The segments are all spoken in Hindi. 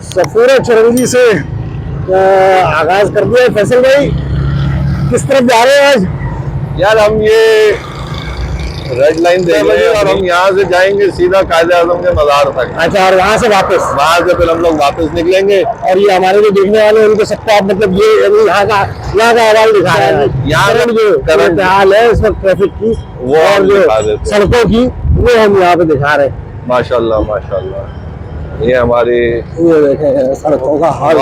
सफूरा चरंगी से आगाज कर दिया। फैसल भाई किस तरफ जा रहे हैं आज? यार हम ये रेड लाइन देख रहे हैं और हम यहाँ से जाएंगे सीधा कायदे आज़म के मज़ार तक। अच्छा, और वहाँ से फिर हम लोग वापस निकलेंगे। और ये हमारे जो देखने वाले उनको सबको आप मतलब ये यहाँ का अहवाल दिखा रहे हैं, यहाँ जो करंट हाल है इस वक्त ट्रैफिक की वो और जो सड़कों की वो हम यहाँ पे दिखा रहे हैं। माशाल्लाह माशाल्लाह। ये हमारी ये देखें सड़कों का हाल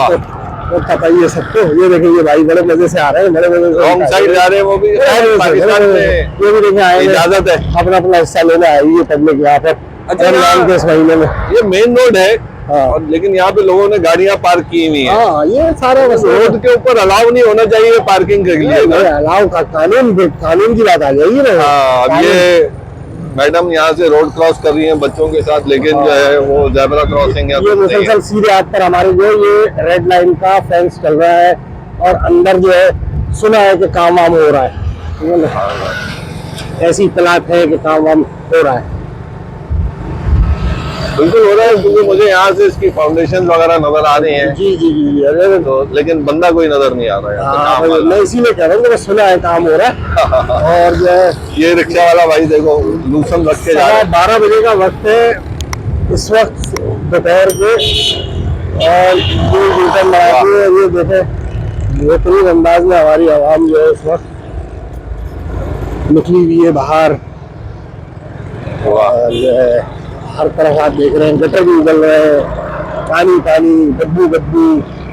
तो पता ही है सबको। ये देखें ये भाई बड़े मजे से आ रहे हैं, बड़े मजे से रॉन्ग साइड जा रहे हैं। वो भी पाकिस्तान में ये भी देखें आए, इजाजत है अपना अपना हिस्सा लेना है ये पब्लिक यहाँ पर। अच्छा, इस महीने में ये मेन रोड है। हाँ। और लेकिन यहाँ पे लोगों ने गाड़ियाँ पार्क की हुई है। हाँ, ये सारा बस रोड के ऊपर अलाउ नहीं होना चाहिए पार्किंग के लिए ना। अलाउ का कानून की बात आ जाएगी ना। हाँ, अब ये मैडम यहाँ से रोड क्रॉस कर रही हैं बच्चों के साथ, लेकिन जो है वो ज़ेब्रा क्रॉसिंग ये मुसलसल सीधे हाथ पर हमारे जो ये रेड लाइन का फेंस चल रहा है और अंदर जो है सुना है कि काम वाम हो रहा है। ऐसी इत्तलात है कि काम वाम हो रहा है। बिल्कुल हो रहा है, क्योंकि मुझे यहाँ से इसकी फाउंडेशन वगैरह नजर आ रही हैं। जी जी जी, अरे तो लेकिन बंदा कोई नजर नहीं आ रहा है। मैं इसीलिए कह रहा हूँ कि सुना है काम हो रहा है। और जो है ये रिक्शा वाला भाई देखो लूसन रख के जा रहा है। 12 बजे का वक्त है इस वक्त दोपहर के, और ये देखे बेहतरीन अंदाज में हमारी आवाम जो है इस वक्त निकली हुई है बाहर। और जो है हर तरफ आप देख रहे हैं गटर भी उगल रहे हैं, पानी पानी बदबू बदबू।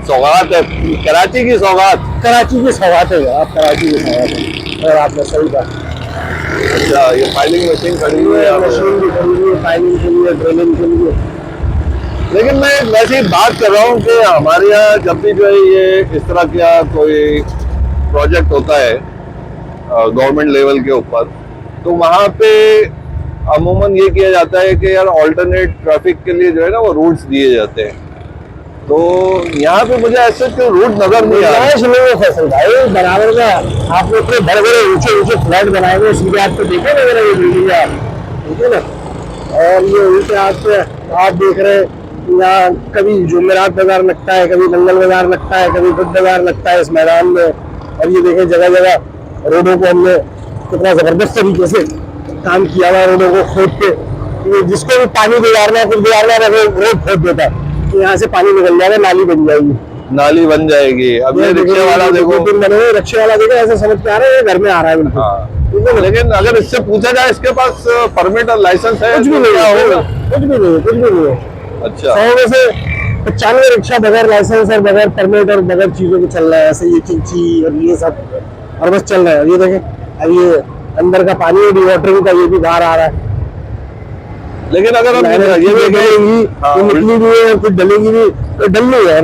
सौगात है, कराची की सौगात। कराची की सौगात है आप, कराची की सौगात है। और आपने सही कहा। अच्छा, ये फाइलिंग मशीन खड़ी हुई है, मशीन भी खड़ी हुई है फाइलिंग के लिए, ड्रिलिंग के लिए। लेकिन मैं वैसे ही बात कर रहा हूँ कि हमारे यहाँ जब भी जो है ये इस तरह का कोई प्रोजेक्ट होता है गवर्नमेंट लेवल के ऊपर, तो वहाँ पे अमूमन ये किया जाता है कि यार ऑल्टरनेट ट्रैफिक के लिए जो है ना वो रूट्स दिए जाते हैं। तो यहाँ पे मुझे ऐसे कोई रूट नजर नहीं आ रहा। फैसल भाई बराबर का आपने इतने बड़े बड़े ऊंचे फ्लैट बनाए हुए सीधे हाथ पे देखे ना मेरा ये बिल्डिंग है, ठीक है ना। और ये उल्टे हाथ पे आप देख रहे हैं यहाँ कभी जुमेरात बाजार लगता है, कभी मंगल बाजार लगता है, कभी बुध बाजार लगता है इस मैदान में। और ये देखें जगह जगह रोडों को हमने कितना जबरदस्त तरीके से काम किया हुआ, रोडों को खोद के जिसको भी पानी गुजारना है कुछ गुजारना है रोड खोद देता है, तो यहाँ से पानी निकल जाएगा, नाली बन जाएगी। नाली बन जाएगी। अब ये रिक्शे वाला देखो, रिक्शे वाला देखो ऐसे समझ के आ रहा है घर में आ रहा है बिल्कुल। लेकिन अगर इससे पूछा जाए इसके पास परमिट और लाइसेंस है? कुछ भी नहीं होगा, कुछ भी नहीं है। अच्छा, 100 में से 95 रिक्शा बगैर लाइसेंस और बगैर परमिट और बगैर चीजों के चल रहा है, ऐसे ये चिंची और ये सब और बस चल रहा है। ये देखें अब ये अंदर का पानी भी वाटरिंग का ये भी बाहर आ रहा है। लेकिन अगर हम ये निकलेगी निकली भी है कुछ डलेगी भी, तो डल नहीं है,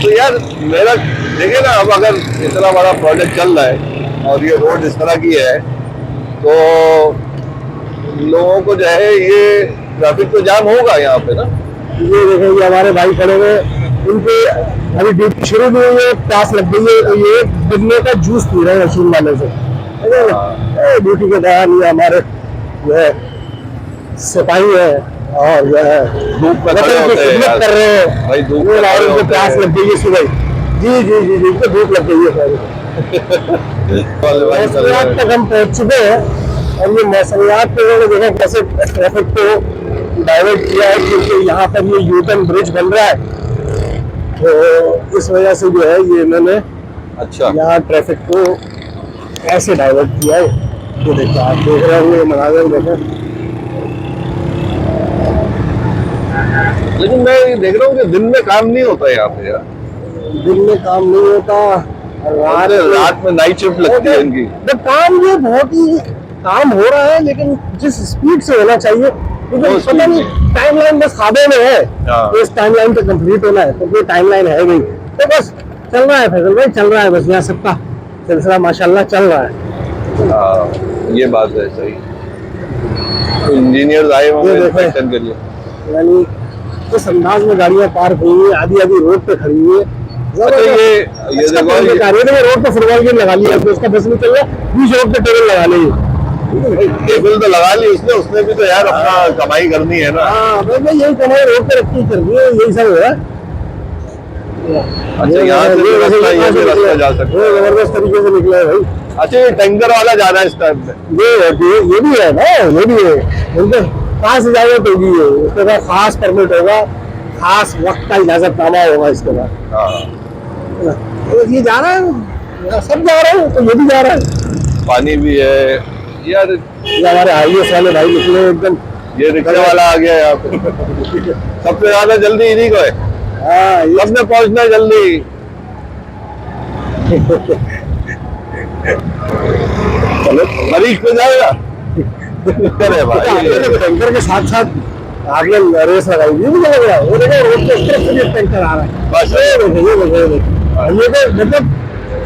तो यार मेरा देखिए ना, अब अगर इतना बड़ा प्रोजेक्ट चल रहा है और ये रोड इस तरह की है तो लोगों को जो है ये ट्रैफिक तो जाम होगा यहाँ पे ना। ये देखेंगे हमारे भाई खड़े हुए, उनके अभी ड्यूटी शुरू हुई है, प्यास लग गई है, तो ये गन्ने का जूस पी रहे हैं मशीन वाले से ड्यूटी के दौरान। ये हमारे जो है सिपाही है और जो है धूप में खिदमत कर रहे हैं भाई, धूप में प्यास लग गई है सुबह। जी जी जी जी, तो धूप लग गई है मौसमियात तक हम पहुँच चुके हैं और ये मौसमियात पे उन्होंने देखा कैसे ट्रैफिक को डाइवर्ट किया है, क्योंकि यहाँ पर ये यूटर्न ब्रिज बन रहा है, तो इस वजह से जो है ये इन्होंने अच्छा यहाँ ट्रैफिक को ऐसे डाइवर्ट किया है। तो देखो आप देख रहे होंगे मनाजर देखें। लेकिन मैं ये देख रहा हूँ कि दिन में काम नहीं होता यहाँ पे यार। दिन में काम नहीं होता, रात में नाइट शिफ्ट लगती है इनकी। तो काम ये बहुत ही काम हो रहा है, लेकिन जिस स्पीड से होना चाहिए क्योंकि पता नहीं टाइमलाइन बस खादे में है, तो इस टाइमलाइन पे कंप्लीट होना है, तो कोई टाइमलाइन है नहीं, तो बस चल रहा है फैसल भाई, चल रहा है बस यहाँ सबका सिलसिला माशाल्लाह चल रहा है। ये बात है सही। तो इंजीनियर आए होंगे इंस्पेक्शन के लिए, यानी इस अंदाज में गाड़ियाँ पार्क हुई है, आधी आधी रोड पे खड़ी हुई है। ये देखो रोड पे फुटबॉल गेम लगा लिया, तो उसका बस नहीं चल रहा, बीच रोड पे टेबल लगा ली टेबल तो लगा ली उसने, उसने भी तो यार अपना कमाई करनी है ना। हाँ भाई यही कमाई रोड पे रखी चल रही है, यही सब है। अच्छा यहाँ से भी रास्ता, ये भी रास्ता जा सकता है। जबरदस्त तरीके से निकला है भाई। अच्छा ये टैंकर वाला जा रहा है इस टाइम पे। ये भी है ना, ये भी है। उनके पास इजाजत होगी, है उसके बाद खास परमिट होगा, खास वक्त का इजाजतनामा होगा इसके बाद। हाँ तो ये जा रहा है, सब जा रहे हैं, तो ये भी जा रहा है। पानी भी है यार। ये हमारे हाईएस वाले भाई निकले एकदम। ये रिक्शा वाला आ गया यहाँ पे। सबसे ज्यादा जल्दी इन्हीं को है, हाँ ये सबने पहुंचना है जल्दी। चलो मरीज पे जाएगा। अरे भाई टैंकर के साथ साथ आगे रेस लगाई, ये भी लग रहा है। वो देखो रोड पे इस तरफ से भी टैंकर आ रहा है, बस ये देखो, ये देखो, ये देखो। और ये तो मतलब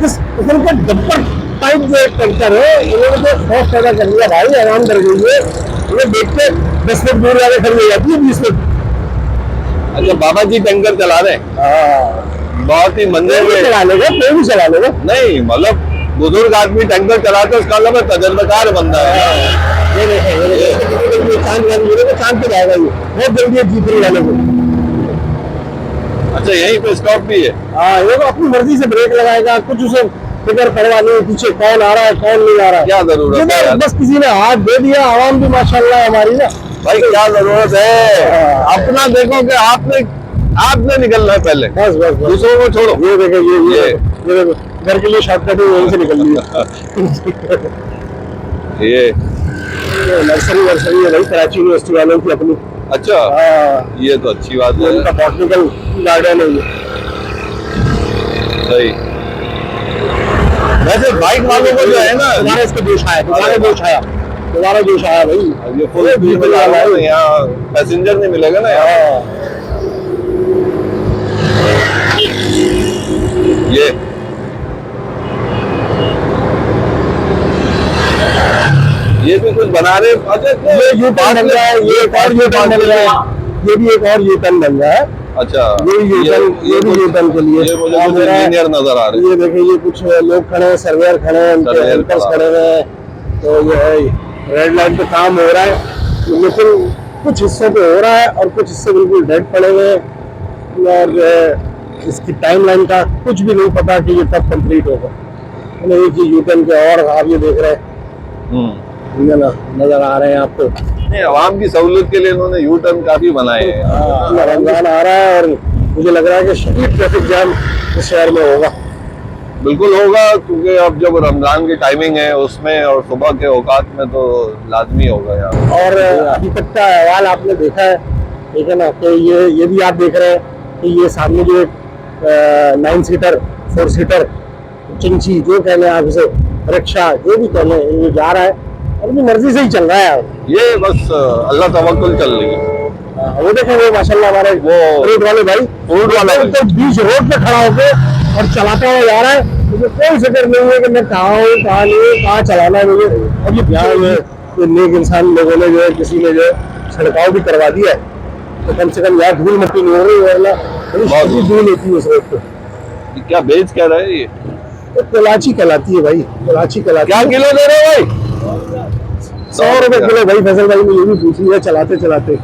इस किस्म का डब्बर टाइप जो एक टैंकर है, इन्होंने तो खौफ पैदा कर दिया भाई, आराम कर गई है। ये देख के 10 मिनट दूर जाके खड़ी हो जाती है, 20 मिनट। अच्छा बाबा जी टैंकर चला रहे हैं, हाँ बहुत ही मंदिर कोई भी में। चला लेगा, कोई भी चला लेगा। नहीं मतलब बुजुर्ग आदमी टैंकर चलाते उसका मतलब तजर्बेकार बंदा है। ये देखो, ये देखो, ये चांद चांद पे जाएगा, ये बहुत जल्दी है जीत जाने को। अच्छा यहीं पे स्टॉप भी है। हाँ ये तो अपनी मर्जी से ब्रेक लगाएगा, कुछ उसे फिक्र परवाह नहीं, पीछे कौन आ रहा है कौन नहीं आ रहा है। क्या जरूरत है जिधर यार? बस किसी ने हाथ दे दिया, आवाम भी माशाल्लाह हमारी ना। भाई क्या जरूरत है, अपना देखो कि आपने निकलना है पहले, बस बस बस दूसरों को छोड़ो। ये देखो, ये देखो, घर के लिए शॉर्टकट है, यहीं से निकल लिया। ये नर्सरी है भाई, कराची यूनिवर्सिटी वालों की अपनी। अच्छा हाँ ये तो अच्छी बात है। उनका बॉटनिकल गार्डन है ये। सही। वैसे बाइक वालों को जो है ना, दोबारा इसको जोश आया, दोबारा जोश आया भाई। ये फुल भी मिला हुआ है यहाँ, पैसेंजर नहीं मिलेगा ना यहाँ। ये भी कुछ बना रहे। अच्छा ये यू टर्न बन रहा है, ये एक और यू टर्न बन रहा है, ये भी एक और यू टर्न बन रहा है। अच्छा ये भी यू टर्न के लिए ये मुझे काम कुछ हो रहा है। इंजीनियर नजर आ रहे हैं। ये देखिए, ये कुछ लोग खड़े हैं, सर्वेयर खड़े हैं, उनके सर्वेयर हेल्पर्स खड़ा खड़े हुए हैं। तो ये है रेड लाइन पे काम हो रहा है, लेकिन कुछ हिस्सों पे हो रहा है और कुछ हिस्से बिल्कुल डेड पड़े हुए हैं। और जो है इसकी टाइम लाइन का कुछ भी नहीं पता कि ये कब कंप्लीट होगा। एक ही यू टर्न के और आप ये देख रहे हैं, ये ना नजर आ रहे हैं आपको। नहीं आवाम की सहूलियत के लिए इन्होंने यू टर्न काफी बनाए हैं। रमजान आ रहा है और मुझे लग रहा है कि शदीद ट्रैफिक जाम इस शहर में होगा। बिल्कुल होगा, क्योंकि अब जब रमजान की टाइमिंग है उसमें और सुबह के औकात में तो लाजमी होगा यार। और अभी तक का अहवाल आपने देखा है, ठीक है ना, कि ये भी आप देख रहे हैं कि ये सामने जो एक 9 सीटर 4 सीटर चिंची जो कह लें आप इसे, रिक्शा जो भी कह लें, ये जा रहा है और अपनी मर्जी से ही चल रहा है। ये बस अल्लाह तवक्कुल चल रही है। वो देखें, वो माशाल्लाह हमारे वो फ्रूट वाले भाई, फ्रूट वाला भाई। तो बीच रोड पे खड़ा होके और चलाता हुआ जा रहा है, मुझे कोई फिक्र नहीं है कि मैं कहाँ हूँ कहाँ नहीं हूँ, कहाँ चलाना है मुझे। अब ये यहाँ में नेक इंसान लोगों ने जो है, किसी ने जो है छिड़काव भी करवा दिया है, तो कम से कम यहाँ धूल मिट्टी नहीं हो रही है, वरना बड़ी शदीद धूल होती है उस रोड पे। ये क्या बेच क्या रहे हैं ये? तो कलाची कहलाती है भाई, कलाची कहलाती क्या है। किलो दे रहे हो भाई? 100 रुपए किलो भाई। फैसल भाई ने ये भी पूछ लिया चलाते चलाते।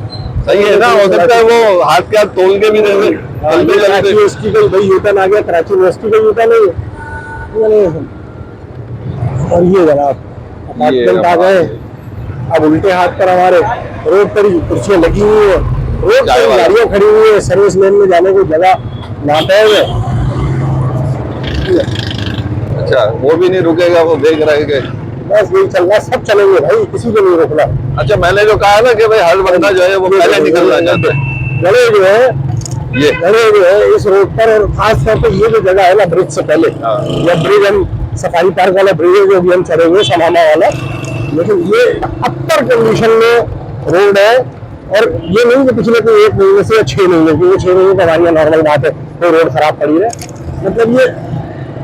सही है ना, हो सकता है वो हाथ के हाथ तोल के भी दे दे। चलते कराची चलते यूनिवर्सिटी का भाई यूटर्न आ गया, कराची यूनिवर्सिटी का यूटर्न है। और ये जनाब अपार्टमेंट आ गए। अब उल्टे हाथ पर हमारे रोड पर ही कुर्सियां लगी हुई है, रोड पर गाड़ियां खड़ी हुई है, सर्विस लेन में जाने को जगह नापे हुए। अच्छा वो भी नहीं रुकेगा, वो देख रहे हैं कि बस यही चल रहा है, सब चलेंगे भाई, किसी को नहीं रोकना। अच्छा मैंने जो कहा ना कि भाई हर बंदा जो है वो पहले निकलना चाहता है। गड़े जो है, ये गड़े जो है इस रोड पर, और खास तौर पर ये जो जगह है ना ब्रिज से पहले, या ब्रिज हम सफारी पार्क वाला ब्रिज है जो भी हम चले हुए समाना वाला, लेकिन ये अत्तर कंडीशन में रोड है। और ये नहीं कि पिछले कोई 1 महीने से या 6 महीने, क्योंकि 6 महीने का हमारी नॉर्मल बात है, तो रोड खराब पड़ी है।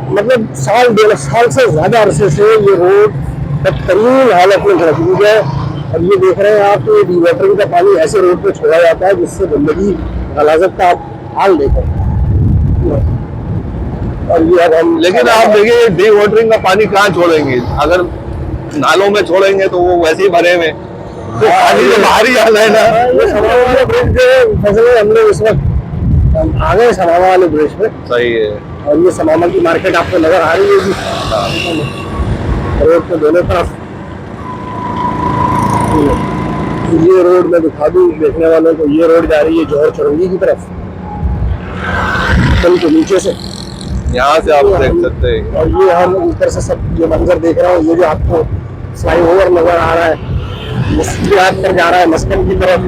मतलब साल 1.5 साल से ज्यादा अरसे से ये रोड बदतरीन हालत में मौजूद है। और ये देख रहे हैं आप, तो डिवाटरिंग का पानी ऐसे रोड पे छोड़ा जाता है जिससे गंदगी गलाजत का आप हाल देखो। और ये अब हम, लेकिन आप देखिए डी वाटरिंग का पानी कहाँ छोड़ेंगे? अगर नालों में छोड़ेंगे तो वो वैसे ही भरे हुए, तो पानी तो बाहर ही आना है ना। ये समावा वाले ब्रिज जो फसलें हम लोग इस वक्त आ गए समावा वाले ब्रिज पे, सही है। और ये समावा की मार्केट आपको नजर आ रही है रोड के दोनों तरफ। ये रोड मैं दिखा दूं देखने वालों को, ये रोड जा रही है जौहर चुरंगी की तरफ, पुल के नीचे से, यहाँ से आप देख सकते हैं। और ये हम ऊपर से सब ये मंजर देख रहे हो, ये जो आपको फ्लाईओवर नजर आ रहा है मस्जिद पर जा रहा है मस्कन की तरफ,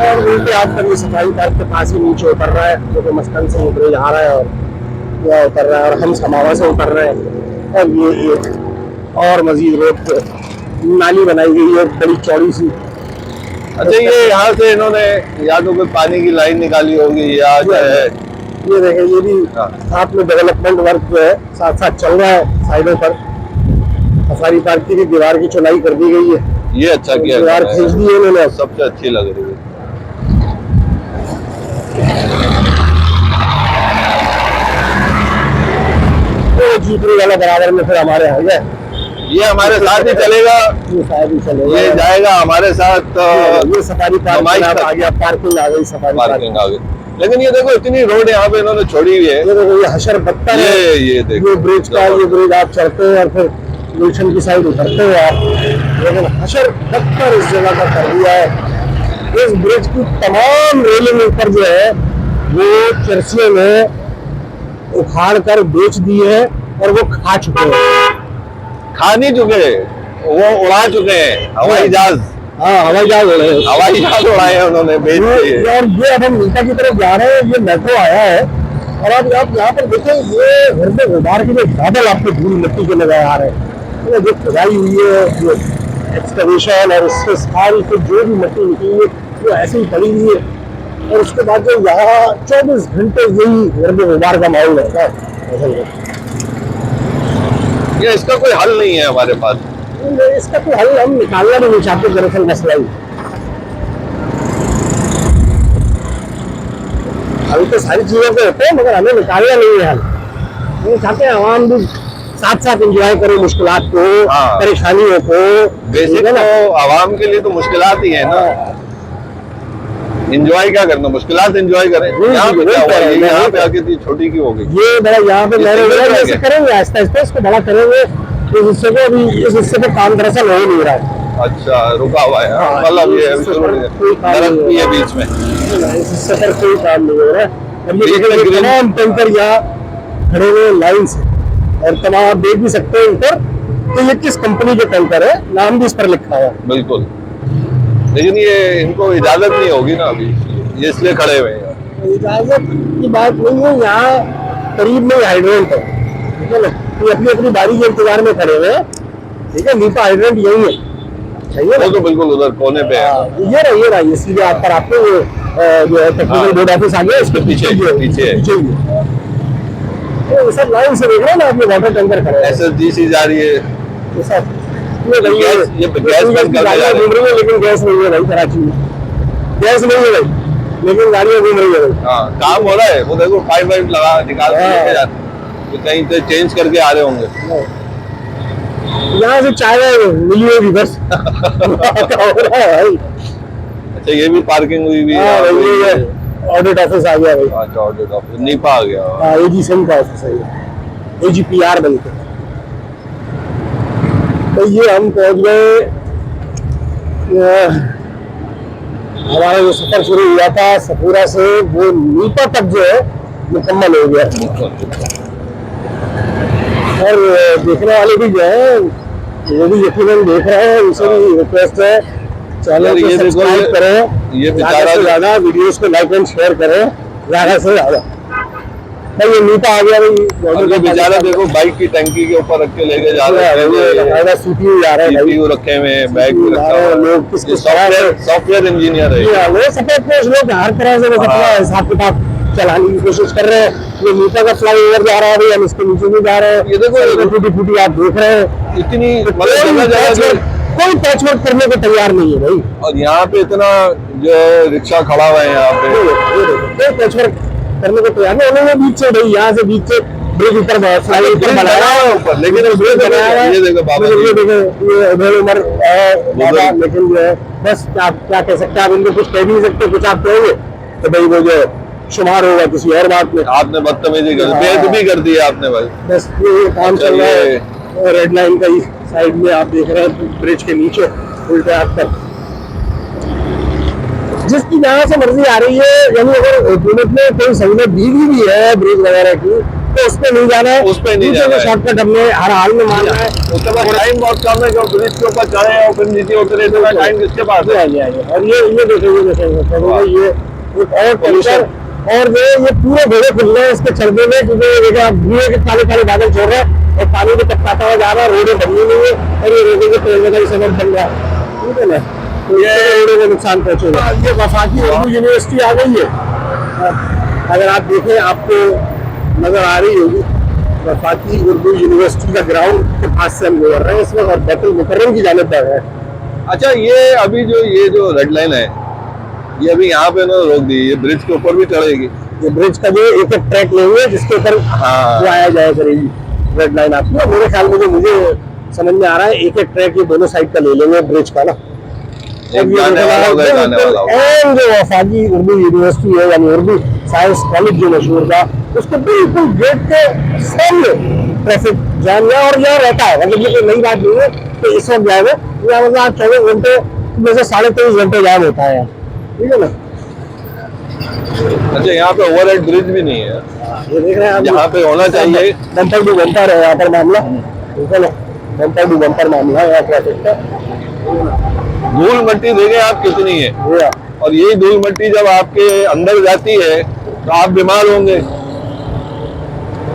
और उनके हाथ पर ये सफाई पार्क के पास ही नीचे उतर रहा है, जो कि मस्कन से उतरे जा रहा है और यहाँ उतर रहा है, और हम समावा से उतर रहे हैं। और ये एक और मजीद रोड पे नाली बनाई गई है बड़ी चौड़ी सी। अच्छा, ये यहाँ से इन्होंने या तो कोई पानी की लाइन निकाली होगी या जो है, ये देखें ये भी साथ में डेवलपमेंट वर्क जो है साथ साथ चल रहा है। साइडों पर सफारी पार्क की दीवार की चुनाई कर दी गई है, ये अच्छा किया, दीवार खींच दी है इन्होंने। सबसे अच्छी लग रही है। तो जीपरी वाला बराबर में फिर हमारे यहाँ गए, ये हमारे साथ ही चलेगा, ये शायद ही चलेगा, ये जाएगा हमारे साथ। ये सफारी पार्क हमारी आ गया, पार्किंग आ गई सफारी पार्किंग पार्क। आ गई। लेकिन ये देखो इतनी रोड यहाँ पे इन्होंने छोड़ी हुई है। ये देखो ये हशर बत्तर है, ये देखो ये ब्रिज का, ये ब्रिज आप चढ़ते हैं और फिर गुलशन की साइड उतरते हो आप, लेकिन हशर बत्तर इस जगह का कर दिया है। इस ब्रिज की तमाम रेलिंग ऊपर जो है वो चरसे में उखाड़ कर बेच दी है और वो खा चुके हैं, खा नहीं चुके, वो उड़ा चुके हैं हवाई जहाज। हाँ हवाई जहाज उड़े हैं। हवाई जहाज उड़ाए हैं उन्होंने, बेच दिए। और ये अब हम नीचा की तरफ जा रहे हैं, ये मेट्रो आया है, और अब आप यहाँ पर देखें ये हृदय गुबार के जो बादल आपको धूल मिट्टी के नजर आ रहे हैं, जो खुदाई हुई है, जो एक्सकवेशन और उससे सारी फिर जो भी मिट्टी निकली है वो ऐसे ही पड़ी हुई है, और उसके बाद जो यहाँ 24 घंटे यही हृदय गुबार का माहौल रहता है। ये इसका कोई हल नहीं है हमारे पास। इसका कोई हल हम निकालना भी नहीं चाहते, दरअसल मसला ही अभी तो सारी चीजों के होते हैं, मगर हमें निकालना नहीं है हल। हम चाहते हैं आवाम भी साथ साथ एंजॉय करे मुश्किलात को, हाँ। परेशानियों को। बेसिक तो आवाम के लिए तो मुश्किलात ही है ना, एंजॉय क्या करना, मुश्किलात एंजॉय करें। यहाँ पे क्या हुआ, यहाँ पे आके छोटी क्यों हो गई? ये बड़ा यहाँ पे ऐसे करेंगे, आहिस्ता आहिस्ता इसको बड़ा करेंगे। इस हिस्से को अभी, इस हिस्से पे काम दरअसल हो नहीं रहा है। अच्छा, रुका हुआ है, हाँ, मतलब ये इस हिस्से पर कोई काम दरख्त नहीं भी है हो बीच में। रहा है, इस हिस्से पर कोई काम नहीं हो रहा है। अब ये बीच में देखें, ग्रीन- तमाम टैंकर यहाँ खड़े हुए लाइन से, और तमाम आप देख भी सकते हैं ऊपर कि ये किस कंपनी के टैंकर है, नाम भी इस पर लिखा हुआ है। बिल्कुल, लेकिन ये इनको इजाजत नहीं होगी ना अभी, ये इसलिए खड़े हुए हैं। इजाजत की बात नहीं है, यहाँ करीब में हाइड्रेंट है, ठीक है ना, ये अपनी अपनी बारी के इंतजार में खड़े हुए हैं, ठीक है। नीपा हाइड्रेंट यही है, सही है ना? वो तो बिल्कुल उधर कोने पे है। हाँ, ये रहा ये सीधे आप पर आपको जो है टेक्निकल बोर्ड ऑफिस आ गया, इसके पीछे ही है, पीछे है। पीछे ही है। तो सब लाइन से देख रहे हैं ना, आप ये वाटर टैंकर खड़े हैं, SSDC जा रही है, ये सब ये गैस- ये गैस बंद करके जा रहे हैं। घूम रही है, लेकिन गैस नहीं है भाई कराची में, गैस नहीं है भाई, लेकिन गाड़ियाँ घूम रही है भाई। हाँ काम हो रहा है। वो देखो पाइप वाइप लगा निकाल के हाँ। लेके जा रहे हैं। तो कहीं से चेंज करके आ रहे होंगे। यहाँ से चाय मिली होगी बस। क्या हो रहा है भाई? अच्छा, ये भी पार्किंग हुई भी हाँ भाई, ये ऑडिट ऑफिस आ गया भाई। अच्छा, ऑडिट ऑफिस नीपा आ गया। हाँ, AG सिंह का ऑफिस है, AGPR बन के। तो ये हम पहुंच गए, हमारा जो सफर शुरू हुआ था सपूरा से, वो नीपा तक जो है मुकम्मल हो गया। और देखने वाले भी जो है वो भी यकीनन देख रहे हैं, उनसे भी रिक्वेस्ट है चैनल को सब्सक्राइब करें, ये ज़्यादा बेचारा से ज़्यादा वीडियोस को लाइक एंड शेयर करें, ज़्यादा से ज़्यादा। भाई ये नीपा आ गया और ये बेचारा देखो बाइक की टंकी के ऊपर रख के लेके जा रहे हैं। CPU जा रहा है भाई। CPU रखे हुए हैं, बैग भी रखा हुआ है। लोग किसको सॉफ्टवेयर इंजीनियर है। वो सफेद पोस्ट लोग हर तरह से बस अपना हिसाब किताब चलाने की कोशिश कर रहे हैं। ये नीचा का फ्लाईओवर जा रहा है भाई, हम इसके नीचे भी जा रहे हैं। ये देखो टूटी फूटी आप देख रहे हैं, इतनी मतलब जगह कोई पैचवर्क करने को तैयार नहीं है भाई। और यहाँ पे इतना जो रिक्शा खड़ा हुआ है यहाँ पे, कोई पैचवर्क करने को तैयार नहीं, उन्होंने बीच से भाई यहाँ से बीच से ब्रिज ऊपर फ्लाई ऊपर बनाया है ऊपर, लेकिन ब्रिज बनाया है। ये देखो बाबा जी, ये देखो, ये उधर उमर है बाबा, लेकिन जो है बस आप क्या कह सकते हैं, आप इनको कुछ कह भी नहीं सकते, कुछ आप कहोगे तो भाई वो जो शुमार होगा किसी और बात में। आपने बदतमीजी कर दी, बेइज्जती कर दी आपने भाई। बस ये काम चल रहा है रेड लाइन का ही साइड में, आप देख रहे हैं ब्रिज के नीचे उल्टे हाथ पर जिसकी जहाँ से मर्जी आ रही है, यानी अगर हुकूमत ने कोई सहूलत दी भी है ब्रिज वगैरह की तो उस पे नहीं जाना है, उस पे नहीं जाना है। शॉर्टकट हमने हर हाल में मानना है। उसके बाद टाइम बहुत कम है, जो ब्रिज के ऊपर चढ़े और फिर नीचे उतरे तो टाइम किसके पास है? और ये देखो ये एक और टेंशन, और जो ये पूरे घोड़े खुल रहे हैं इसके चलने में, क्योंकि धुएं के काले काले बादल छोड़ रहे हैं और पानी को टपकाता हुआ जा रहा है, रोडें बनी नहीं है और ये रोडों के ट्रेन का ही सबब बन रहा है, ठीक है ना, तो ये रोडों को नुकसान पहुंचेगा। ये वफाकी उर्दू यूनिवर्सिटी आ गई है, अगर आप देखें आपको नजर आ रही होगी, वफाकी उर्दू यूनिवर्सिटी का ग्राउंड के पास से हम गुजर रहे हैं इस वक्त और बैतुल मुकर्रम की जानिब बढ़ रहे हैं। अच्छा, ये अभी जो रेड लाइन है, ये अभी यहाँ पे ना रोक दी, ये ब्रिज के ऊपर भी चढ़ेगी? ये ब्रिज का जो एक एक ट्रैक लेंगे जिसके ऊपर हाँ। वो आया जाया करेगी रेड लाइन आपको, मेरे ख्याल में जो मुझे समझ में आ रहा है एक एक ट्रैक ये दोनों साइड का ले लेंगे ब्रिज का ना, एक जाने वाला होगा, एक आने वाला होगा। और जो वफाकी उर्दू यूनिवर्सिटी है यानी उर्दू साइंस कॉलेज जो मशहूर था, उसके बिल्कुल गेट के सामने ट्रैफिक जाम है और यहाँ रहता है, मतलब ये कोई नई बात नहीं है कि इस वक्त जाए यहाँ, मतलब आज 24 घंटे में से 23.5 घंटे जाम होता है, ठीक है ना। अच्छा, यहाँ पे ओवरहेड ब्रिज भी नहीं है? ये देख रहे हैं आप, यहाँ पे होना चाहिए। बम्पर टू बम्पर है यहाँ पर मामला, ठीक है ना, बम्पर टू बम्पर मामला है यहाँ ट्रैफिक का। धूल मिट्टी देखें आप कितनी है, ये और यही धूल मिट्टी जब आपके अंदर जाती है तो आप बीमार होंगे।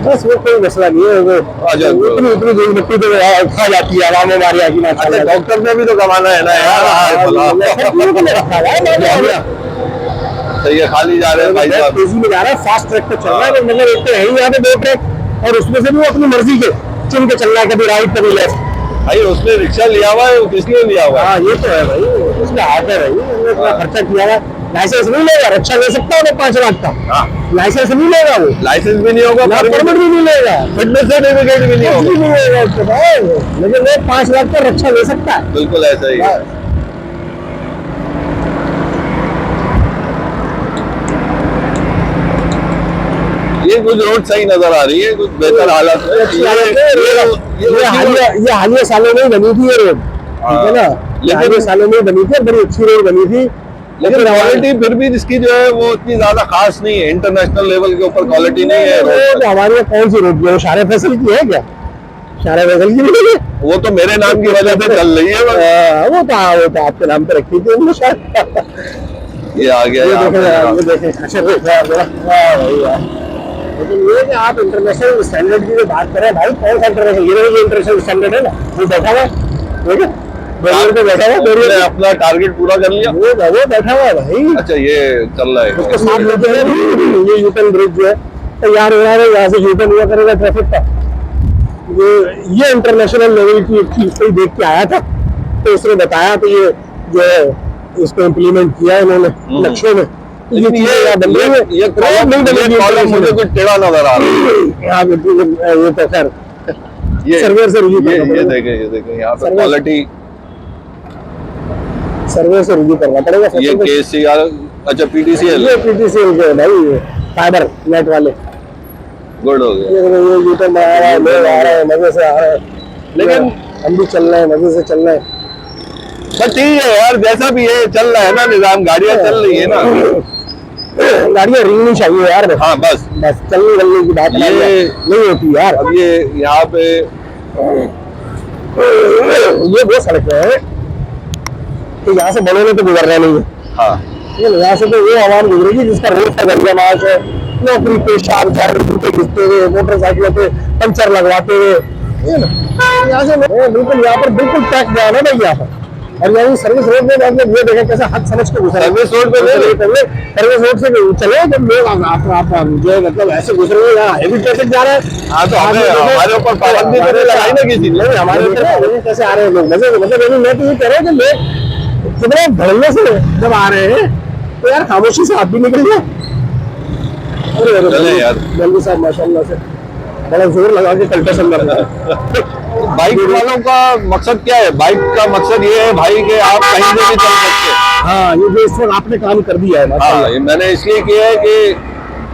बस वो कोई मसला नहीं है, वो अच्छा, उतनी उतनी धूल मिट्टी तो खा जाती है आवाम हमारी आगे ना। अच्छा, डॉक्टर ने भी तो कमाना है ना यार। सही है, खाली जा रहे हैं भाई साहब, तेजी में जा रहा है, फास्ट ट्रैक पे चल रहा है, मतलब एक तो है ही यहाँ पे 2 ट्रैक और उसमें से भी वो अपनी मर्जी के चुन के चल रहा है, कभी राइट कभी लेफ्ट। भाई उसने रिक्शा लिया हुआ है, वो किस लिए लिया हुआ है? हाँ ये तो है भाई, उसमें हाथ है भाई, उसने इतना खर्चा किया है, लाइसेंस नहीं लेगा, रक्षा ले सकता है 5 लाख का, लाइसेंस नहीं लेगा वो, लाइसेंस भी नहीं होगा, परमिट भी नहीं लेगा, फिटनेस सर्टिफिकेट भी नहीं कुछ भी होगा। नहीं लेगा उसके बाद, लेकिन वो 5 लाख का रक्षा ले सकता है। बिल्कुल ऐसा ही है। ये कुछ रोड सही नजर आ रही है, कुछ बेहतर हालत है। ये हालिया सालों में बनी थी ये रोड, ठीक है ना, लेकिन हालिया सालों में बनी थी, बड़ी अच्छी रोड बनी थी, लेकिन क्वालिटी फिर भी इसकी जो है वो इतनी ज्यादा खास नहीं है, इंटरनेशनल लेवल के ऊपर क्वालिटी नहीं है रोड तो हमारे यहाँ कौन सी रोड है, वो शारे फैसल की है क्या? शारे फैसल की नहीं है, वो तो मेरे नाम की वजह से चल रही है बस। वो तो आपके नाम पे रखी थी उन्होंने शायद। ये आ गया यहाँ पे। ये देखें, अच्छा वाह भाई वाह। लेकिन ये कि आप इंटरनेशनल स्टैंडर्ड की जो बात करें भाई, कौन सा इंटरनेशनल, ये इंटरनेशनल स्टैंडर्ड है ना, वो बैठा हुआ ठीक है, बैरियर पे बैठा हुआ, बैरियर आपने अपना टारगेट पूरा कर लिया। वो बैठा हुआ है भाई, अच्छा, ये चल रहा है। उसके साथ लेते हैं ये यूटर्न ब्रिज जो है तैयार हो रहा है, यहाँ से यूटर्न हुआ करेगा ट्रैफिक का। ये इंटरनेशनल लेवल की एक चीज कोई देख के आया था, तो उसने बताया, तो ये जो है इसको इम्प्लीमेंट किया इन्होंने नक्शों में, ये कॉलम मुझे कुछ टेढ़ा नजर आ रहा है। ये तो खैर ये सर्वे से रिव्यू ये देखें यहाँ पे क्वालिटी, सर्वे से रिव्यू करना पड़ेगा। ये KCR, अच्छा PTCL, ये PTCL के भाई फाइबर नेट वाले, गुड हो गया। ये यूटर्न आ रहा है, लोग आ रहे हैं, मजे से आ रहे हैं, लेकिन हम भी चल रहे हैं, मजे से चल रहे हैं। बस ठीक है यार, जैसा भी है चल रहा है ना निजाम, गाड़ियां चल रही है ना, गाड़ियां रिंगनी चाहिए यार, हाँ बस चलने चलने की बात ये नहीं होती यार। अब ये यहाँ पे ये वो सड़क है कि यहाँ से बड़ों ने तो गुजरना नहीं है, हाँ यहाँ से तो वो आवाम गुजरेगी जिसका रोड का गंजा मास है, नौकरी पे शाम घिसते हुए, मोटरसाइकिलों पे पंचर लगवाते हुए, यहाँ से बिल्कुल यहाँ पर बिल्कुल टैक्स जाना नहीं यहाँ पर। और यही सर्विस रोड में मतलब ये देखें कैसे हद समझ के घुसा, सर्विस रोड पे सर्विस रोड से चले जब लोग आप जो है मतलब ऐसे घुस रहे हैं, यहाँ हेवी ट्रैफिक जा रहा है। हाँ, तो हमारे ऊपर पाबंदी तो नहीं लगाई ना किसी ने, हमारे ऊपर कैसे आ रहे हैं लोग, मतलब मैं तो ये कह रहा हूँ कि लोग कितने धड़ल्ले से जब आ रहे हैं तो यार खामोशी से आप भी निकल जाए। चले यार, जल्दी साहब माशाल्लाह से बड़ा जोर लगा के कल्टेशन कर रहा है। बाइक वालों का मकसद क्या है? बाइक का मकसद ये है भाई कि आप कहीं से भी चल सकते हैं। हाँ, ये जो इस वक्त आपने काम कर दिया है हाँ, माशाल्लाह। ये मैंने इसलिए किया है कि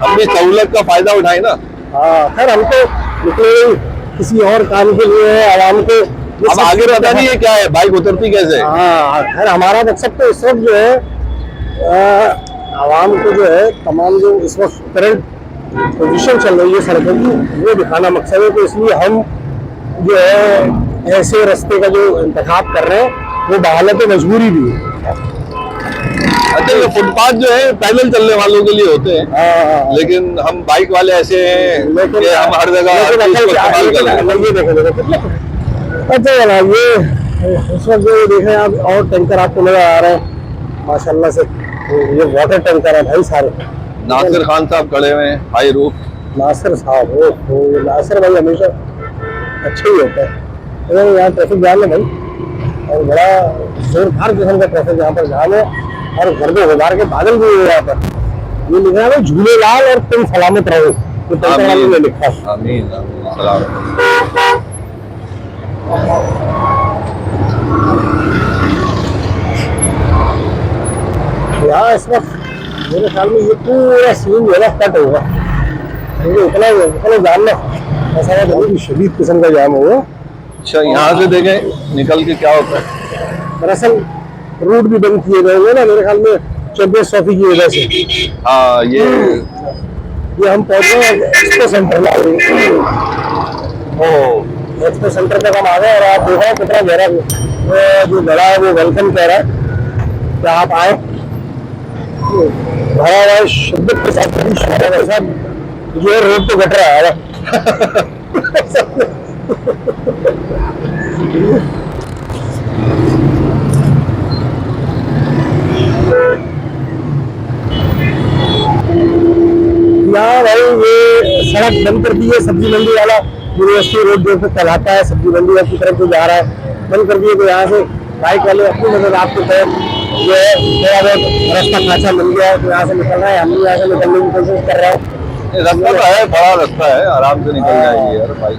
हम भी सहूलत का फायदा उठाए ना। हाँ, खैर हम तो निकले किसी और काम के लिए है, आवाम को ये अब सब आगे चीज़ें पता नहीं है क्या है, बाइक उतरती कैसे है। हाँ, खैर हमारा मकसद तो इस वक्त जो है आवाम को जो है तमाम जो इस वक्त करंट पोजीशन चल रही है सड़कों की वो दिखाना मकसद है। तो इसलिए हम जो है ऐसे रास्ते का जो इंतखाब कर रहे हैं वो बहालत मजबूरी भी है। अच्छा, ये फुटपाथ जो है पैदल चलने वालों के लिए होते हैं, हाँ, लेकिन हम बाइक वाले ऐसे हैं लेकिन कि हम हर जगह हर चीज को इस्तेमाल कर रहे हैं। ये देखो अच्छा जनाब, ये इस वक्त जो देखें आप और टैंकर आपको नजर आ रहे हैं माशाल्लाह से। ये वाटर टैंकर है भाई सारे। नासिर खान साहब खड़े हुए हैं, हाई रूफ। नासिर साहब, ओ नासिर भाई हमेशा अच्छे ही होता है। लेकिन यहाँ ट्रैफिक जाम है भाई, और बड़ा जोरदार किस्म का ट्रैफिक यहाँ पर जाम है, और घर में गुबार के बादल भी है यहाँ पर। ये लिखा है झूलेलाल और तुम सलामत रहो, तो टैंकर वाले ने लिखा है। आमीन आमीन सलाम। यहाँ इस वक्त मेरे ख्याल में ये पूरा सीन जो है ना कट होगा, क्योंकि इतना जाम ना ऐसा है बहुत ही शदीद किस्म का जाम होगा। अच्छा, यहाँ से देखें निकल के क्या होता है। दरअसल रूट भी बंद किए गए हैं ना मेरे ख्याल में चैंपियंस ट्रॉफी की वजह से। हाँ, ये हम पहुंच गए एक्सपो सेंटर में। ओ एक्सपो सेंटर तक हम आ गए, और आप देखो कितना गहरा जो बड़ा है वो वेलकम कह रहा है कि आप आए। भरा हुआ है शिद्दत के साथ, बड़ी शिद्दत के साथ जो है रोड तो घट रहा है। यहाँ भाई ये सड़क बंद कर दी है, सब्जी मंडी वाला यूनिवर्सिटी रोड जो कहलाता है सब्जी मंडी की तरफ जो जा रहा है बंद कर दिए। तो यहाँ से बाइक वाले अपनी मदद आपके तहत जो है थोड़ा बहुत रास्ता खाचा मिल गया है, तो यहाँ से निकल रहा है। हम भी यहाँ से निकलने की कोशिश कर रहे हैं। रास्ता तो है, बड़ा रास्ता है, आराम से निकल जाएगी यार भाई।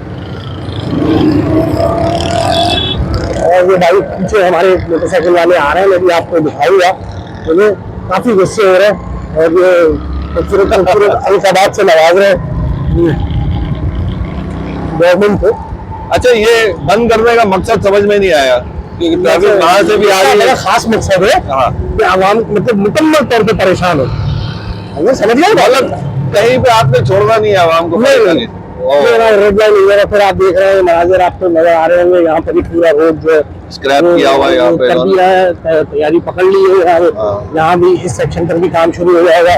और ये भाई पीछे हमारे मोटरसाइकिल वाले आ रहे हैं, मैं भी आपको दिखाऊंगा। मुझे काफी गुस्से हो रहे हैं, और ये खूबसूरत अल्फाबाद से नवाज रहे हैं गवर्नमेंट को। अच्छा, ये बंद करने का मकसद समझ में नहीं आया, क्योंकि ट्रैफिक वहां से भी आ रही है। खास मकसद है हाँ, कि आवाम मतलब मुकम्मल तौर पे परेशान हो। अगर समझ गए मतलब कहीं पे आपने छोड़ना नहीं है आवाम को। नहीं, रेड लाइन वगैरह फिर आप देख रहे हैं मनाजिर आपको नजर आ रहे होंगे। यहाँ पर ही पूरा रोड जो है स्क्रैप किया हुआ है यहाँ पे कर दिया है, तैयारी पकड़ ली है। हाँ। यहाँ भी इस सेक्शन पर भी काम शुरू हो जाएगा,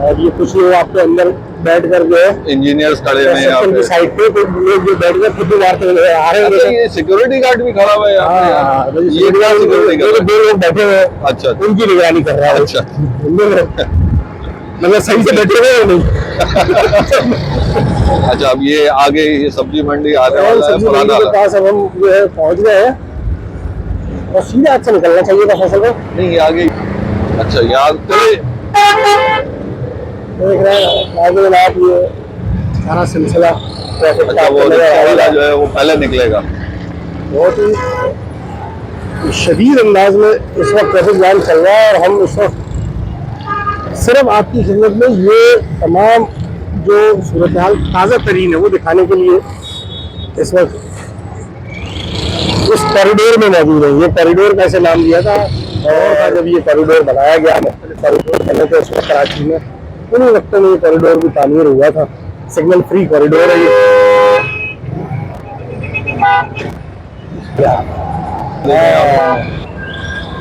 और ये कुछ लोग आपको अंदर बैठ कर जो है इंजीनियर्स खड़े हुए हैं यहाँ सेक्शन की पे। साइड पे कुछ लोग जो बैठ कर खुद मारते हुए आ रहे अच्छा, हैं। ये सिक्योरिटी गार्ड भी खड़ा हुआ है यहाँ पे यार। हाँ, ये क्या सिक्योरिटी गार्ड? दो लोग बैठे हुए हैं, अच्छा उनकी निगरानी कर रहा है। अच्छा मतलब सही से बैठे हुए हैं नहीं। अच्छा, अब ये आगे ये सब्जी मंडी आने वाला है सब्जी मंडी पुराना। के पास अब हम जो है पहुंच गए हैं, और सीधे हाथ से निकलना चाहिए था फसल को। नहीं, ये आगे। अच्छा, यहाँ चले। देख रहे हैं आगे आप ये सारा सिलसिला ट्रैफिक का अच्छा, वो आपको नजर रिक्शा वाला आएगा। जो है वो पहले निकलेगा। बहुत ही शदीद अंदाज में इस वक्त ट्रैफिक जाम चल रहा है, और हम इस वक्त सिर्फ आपकी खिदमत में ये तमाम जो सूरत हाल ताज़ा तरीन है वो दिखाने के लिए इस वक्त इस कॉरिडोर में मौजूद है। ये कॉरिडोर कैसे नाम दिया था, और जब ये कॉरिडोर बनाया गया कॉरिडोर बने थे उस वक्त कराची में, उन्हीं वक्तों में ये कॉरिडोर भी तामीर हुआ था। सिग्नल फ्री कॉरिडोर है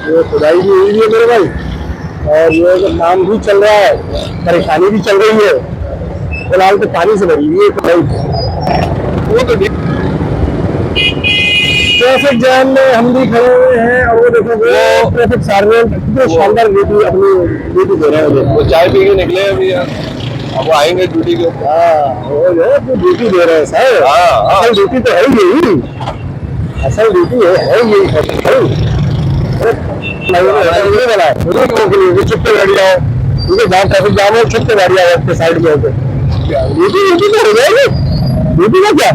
ये खुदाई भी हुई है मेरे भाई, और ये जो काम भी चल रहा है, परेशानी भी चल रही है। फिलहाल तो पानी से भरी हुई है खुदाई। वो तो ट्रैफिक जैम में हम भी खड़े हुए हैं, और वो देखो वो ट्रैफिक सार्वजनिक कितने शानदार ड्यूटी अपनी ड्यूटी दे रहे हैं। वो चाय पी के निकले अभी यार, अब वो आएंगे ड्यूटी के ऊपर। हाँ, वो जो है अपनी ड्यूटी दे रहे हैं सर। हाँ, असल ड्यूटी तो है यही, असल ड्यूटी है यही। चुपके गाड़ी आओ, क्योंकि जहाँ ट्रैफिक जाम है चुपके गाड़ी आओ, साइड में होकर ड्यूटी तो हो जाएगी। बीपी का क्या?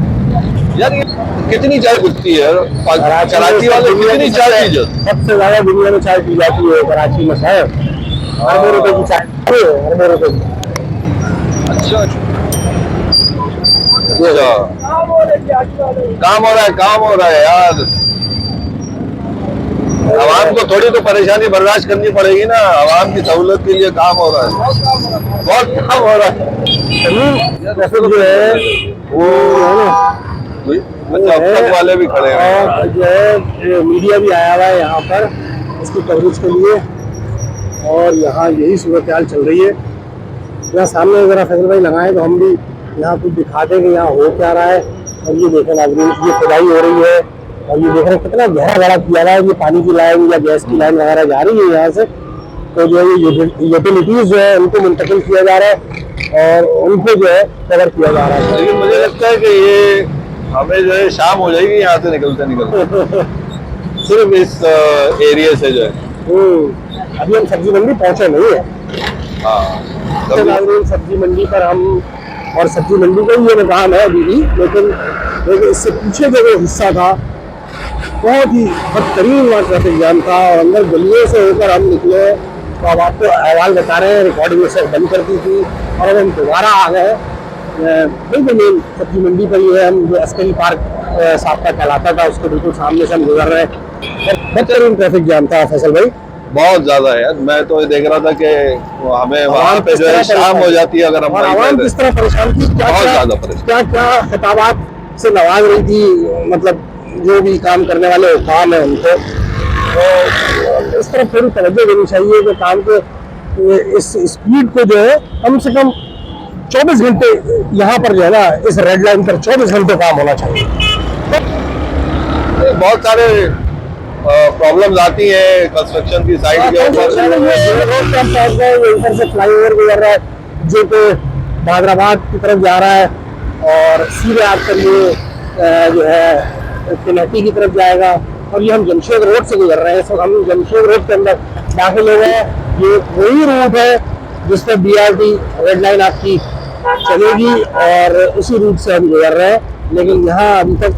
यार ये कितनी चाय बिकती है कराची वाले, कितनी चाय पी जाते? सबसे ज्यादा दुनिया में चाय पी जाती है कराची में है। अरबों रुपए की चाय, अरबों रुपए की। अच्छा अच्छा, काम हो रहा है यार। आवाम को थोड़ी तो परेशानी बर्दाश्त करनी पड़ेगी ना, आवाम की सहूलत के लिए काम हो रहा है, बहुत काम हो रहा है। ट्रैफिक जो है वो है ना, अच्छा, अब तक वाले भी खड़े हैं और जो है मीडिया भी आया हुआ है यहाँ पर इसकी कवरेज के लिए, और यहाँ यही सूरत हाल चल रही है। यहाँ सामने जरा फैसल भाई लगाए तो हम भी यहाँ कुछ दिखा दें कि यहाँ हो क्या रहा है। और ये देखें नाज़रीन, ये खुदाई हो रही है और ये देख रहे हैं कितना गहरा गहरा किया रहा है। ये पानी की लाइन या गैस की लाइन वगैरह जा रही है यहाँ से, तो जो है ये यूटिलिटीज जो है उनको मुंतकिल किया जा रहा है और उनको जो है कवर किया जा रहा है। लेकिन मुझे लगता है कि ये हमें जो है शाम हो जाएगी यहाँ से निकलते निकलते सिर्फ इस एरिया से जो है। अभी हम सब्जी मंडी पहुंचे नहीं है। हाँ, तो नाज़रीन सब्जी मंडी पर हम, और सब्जी मंडी का ही ये मकाम है अभी भी, लेकिन इससे पीछे जो वो हिस्सा था बहुत ही बदतरीन वहाँ ट्रैफिक जाम था और अंदर गलियों से होकर हम निकले। तो अब आपको अहवाल बता रहे हैं, रिकॉर्डिंग से बंद कर दी थी और अब हम दोबारा आ गए बिल्कुल मेन सब्जी मंडी पर। ही है, हम जो अस्करी पार्क साबका कहलाता था उसके बिल्कुल सामने से हम गुजर रहे हैं। बदतरीन ट्रैफिक जाम था फैसल भाई, बहुत ज्यादा है यार। मैं तो देख रहा था कि हमें वहाँ पे जो है शाम हो जाती है अगर हम आवाम किस तरह परेशान थी, बहुत ज्यादा परेशान, क्या क्या खिताबात से नवाज रही थी, मतलब जो भी काम करने वाले काम है उनको, तो इस तरफ थोड़ी तवज्जो देनी चाहिए कि काम के इस स्पीड को जो है कम से कम 24 घंटे यहाँ पर जो है ना इस रेड लाइन पर 24 घंटे काम होना चाहिए। बहुत सारे प्रॉब्लम्स आती है कंस्ट्रक्शन की साइड के ऊपर। से फ्लाईओवर गुजर रहा है जो कि हैदराबाद की तरफ जा रहा है और सीधे आकर ये जो है पिनहटी की तरफ जाएगा, और ये हम जमशेद रोड से गुजर रहे हैं। इस वक्त हम जमशेद रोड के अंदर दाखिल हो गए हैं। ये वही रूट है जिस पर BRT रेड लाइन आपकी चलेगी और उसी रूट से हम गुजर रहे हैं, लेकिन यहाँ अभी तक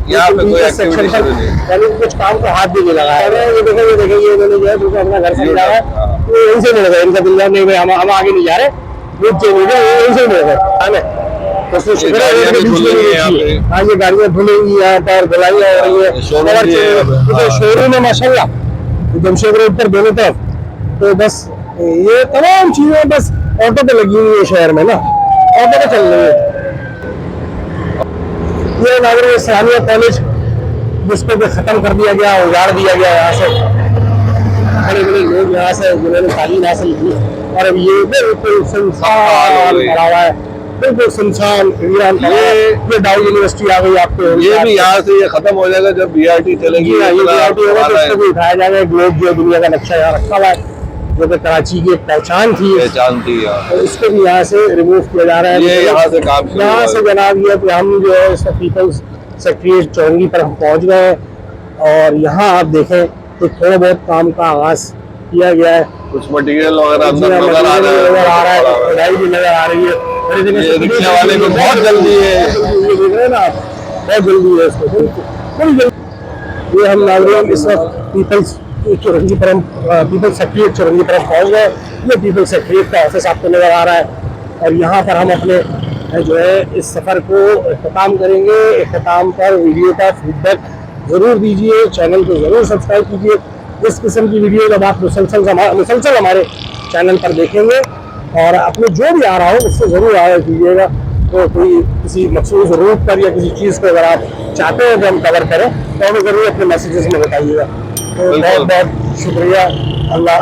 यहाँ पे कोई सेक्शन एक्टिविटी पर नहीं है। यानी कुछ काम को हाथ भी नहीं लगाया है। ये देखें ये मैंने जो है बिल्कुल अपना घर से मिला है, तो यहीं से मिल गए। इनका दिल नहीं भाई हम आगे नहीं जा रहे, रूट चेंज हो गया, यहीं से मिल गए। तो उसमें शुक्र है गाड़ियाँ भी खुल रही हैं यहाँ पे। हाँ, ये गाड़ियाँ धुलेंगी यहाँ पर, धुलाई हो रही है, शोरूम है माशाल्लाह जमशेद रोड पर दोनों तरफ। तो बस ये तमाम चीजें बस ऑटो पे लगी हुई है शहर में ना, ऑटो पे चल रही है। ये नागरिक इस्लामिया कॉलेज जिसको भी खत्म कर दिया गया, उजाड़ दिया गया यहाँ से, बड़े बड़े लोग यहाँ से जिन्होंने तालीम हासिल की, और अब ये बिल्कुल सुनसान पड़ा हुआ है, बिल्कुल सुनसान वीरान पड़ा है। ये डाउ यूनिवर्सिटी आ गई आपको, ये भी यहाँ से ये खत्म हो जाएगा जब BRT चलेगी। ये BRT होगा तो इसको भी उठाया जाएगा। ग्लोब जो दुनिया का नक्शा यहाँ रखा हुआ है जो कि कराची की एक पहचान थी, तो इसको भी यहाँ से रिमूव किया जा रहा है। ये यहाँ से काम यहाँ से जनाब ये कि हम जो है इस पीपल्स सेक्रेटरीट चौरंगी पर हम पहुँच गए और यहाँ आप देखें तो थोड़ा बहुत काम का आगाज किया गया है। कुछ मटेरियल वगैरह अंदर नजर आ रहा है, खुदाई भी नजर आ रही है। ये रिक्शा वाले को बहुत जल्दी है, ये देख रहे हैं ना आप, बहुत जल्दी है इसको, बड़ी जल्दी। ये हम नागरिक इस वक्त पीपल्स चौरंगी पर, पीपल्स सेक्रेटरीट चौरंगी पर पहुँच गए। ये पीपल्स सेक्रेटरीट का ऑफिस आपको नजर आ रहा है और यहाँ पर हम अपने जो है इस सफ़र को इख्तिताम करेंगे। इख्तिताम पर वीडियो का फीडबैक ज़रूर दीजिए, चैनल को ज़रूर सब्सक्राइब कीजिए। इस किस्म की वीडियो जब आप मुसलसल हमारे चैनल पर देखेंगे और अपने जो भी आ रहा हो उससे ज़रूर आया कीजिएगा। तो कोई किसी मखसूस ज़रूरत पर या किसी चीज़ को अगर आप चाहते हैं कि हम कवर करें तो हमें ज़रूर अपने मैसेजेस में बताइएगा। तो बहुत बहुत शुक्रिया। अल्लाह।